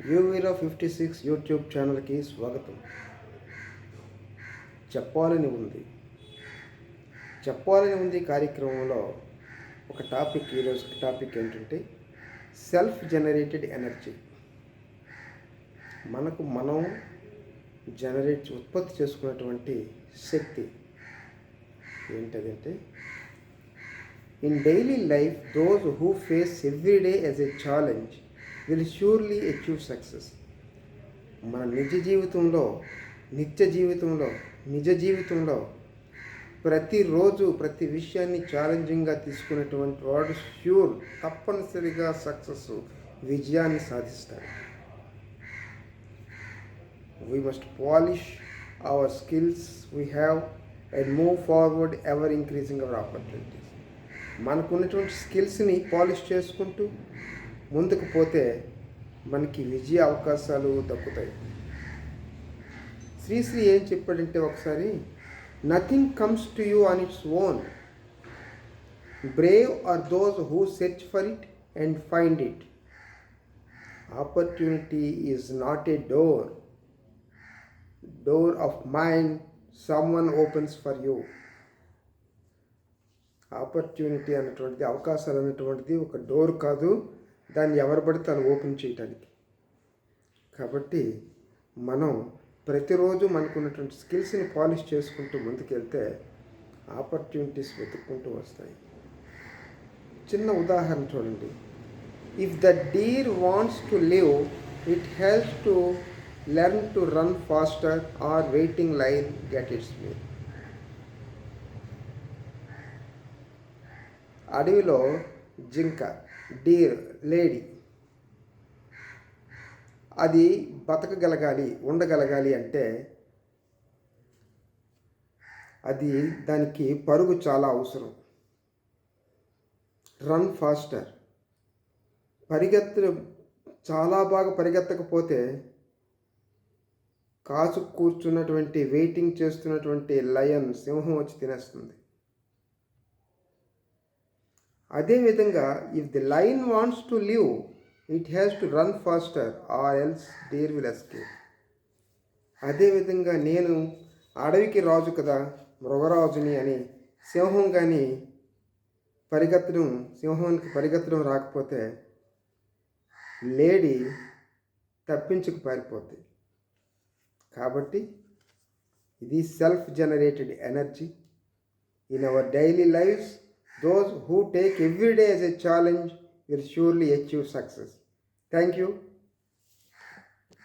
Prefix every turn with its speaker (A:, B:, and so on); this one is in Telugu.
A: యూవీరా 56 యూట్యూబ్ ఛానల్కి స్వాగతం. చెప్పాలని ఉంది కార్యక్రమంలో ఒక ఈరోజు టాపిక్ ఏంటంటే సెల్ఫ్ జనరేటెడ్ ఎనర్జీ. మనం ఉత్పత్తి చేసుకున్నటువంటి శక్తి ఏంటంటే, in daily life those who face every day as a challenge will surely achieve success. మన నిజ జీవితంలో ప్రతిరోజు ప్రతి విషయాన్ని ఛాలెంజింగ్గా తీసుకునేటువంటి వాడు తప్పనిసరిగా విజయాన్ని సాధిస్తాడు. We must polish our skills we have and move forward, ever increasing our opportunities. మనకున్నటువంటి స్కిల్స్ని పాలిష్ చేసుకుంటూ ముందుకు పోతే మనకి విజయ అవకాశాలు దక్కుతాయి. శ్రీశ్రీ ఏం చెప్పాడంటే, ఒకసారి nothing comes to you on its own, brave are those who search for it and find it. Opportunity is not a door of mind someone opens for you. Opportunity అన్నటువంటిది, అవకాశాలు అన్నటువంటిది ఒక డోర్ కాదు, దాన్ని ఎవరు పడితే వాళ్ళు ఓపెన్ చేయటానికి. కాబట్టి మనం ప్రతిరోజు మనకున్నటువంటి స్కిల్స్ని పాలిష్ చేసుకుంటూ ముందుకెళ్తే ఆపర్చునిటీస్ వెతుక్కుంటూ వస్తాయి. చిన్న ఉదాహరణ చూడండి. If the deer wants to live, it has to learn to run faster or waiting line get its meal. అడవిలో జింక, డీర్, లేడీ, అది ఉండగలగాలి అంటే దానికి పరుగు చాలా అవసరం. రన్ ఫాస్టర్, చాలా బాగా పరిగెత్తకపోతే కూర్చున్నటువంటి వెయిటింగ్ చేస్తున్నటువంటి లయన్, సింహం వచ్చి తినేస్తుంది. అదేవిధంగా if the lion wants to live, it has to run faster or else deer will escape. అదేవిధంగా నేను అడవికి రాజు కదా, మృగరాజుని అని సింహానికి పరిగెత్తడం రాకపోతే లేడీ తప్పించుకు పారిపోద్ది. కాబట్టి ఇది self generated energy. In our daily lifes, those who take every day as a challenge will surely achieve success. Thank you.